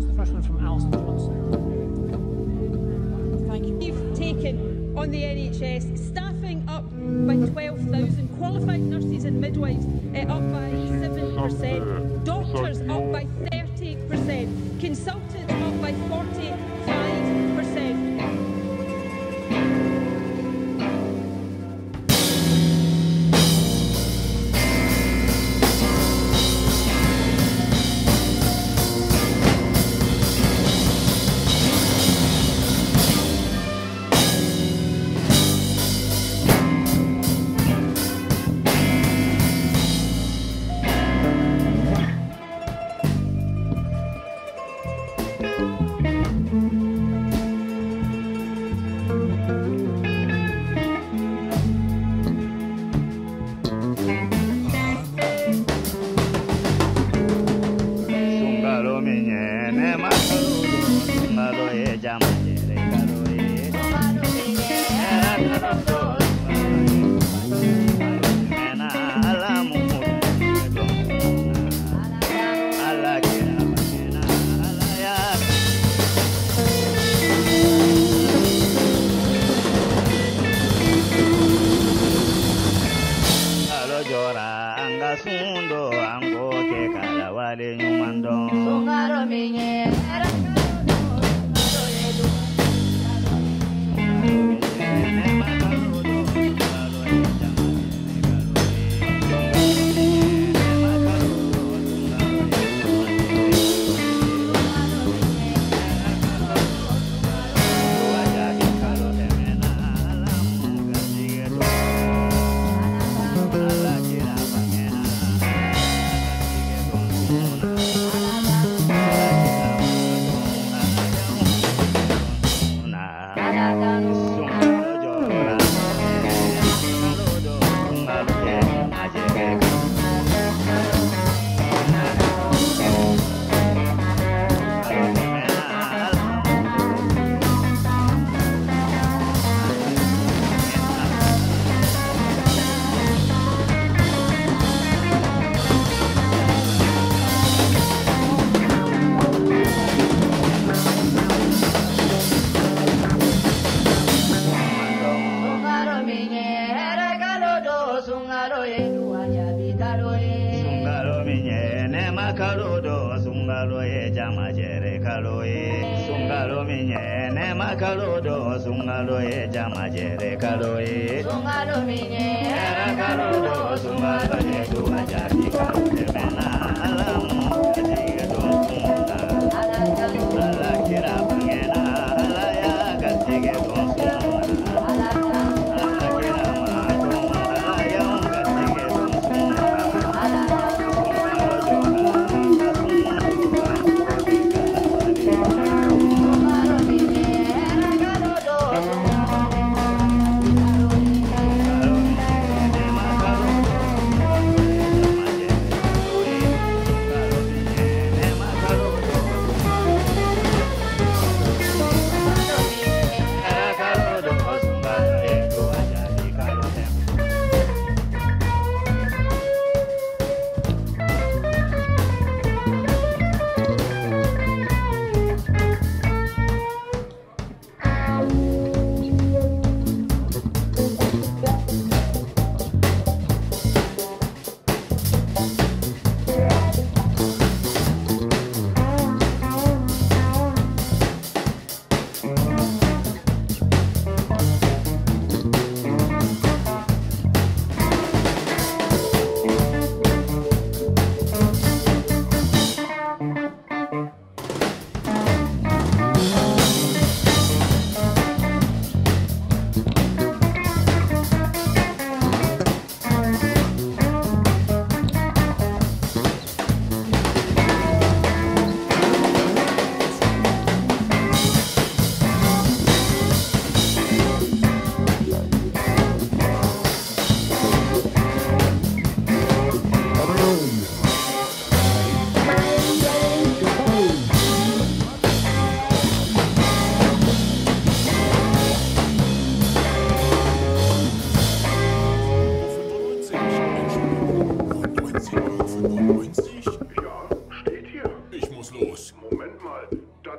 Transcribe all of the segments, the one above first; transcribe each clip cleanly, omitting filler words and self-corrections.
The first one from Alison Johnson. Thank you. We've taken on the NHS, staffing up by 12,000, qualified nurses and midwives up by 7%, doctors up by 30%, consultants up by 45%.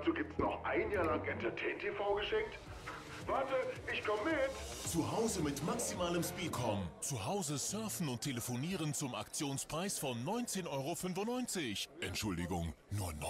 dazu gibt's noch ein Jahr lang Entertain TV geschenkt. Warte, ich komm mit. Zu Hause mit maximalem Speedcom. Zu Hause surfen und telefonieren zum Aktionspreis von 19,95 €. Entschuldigung, nur 19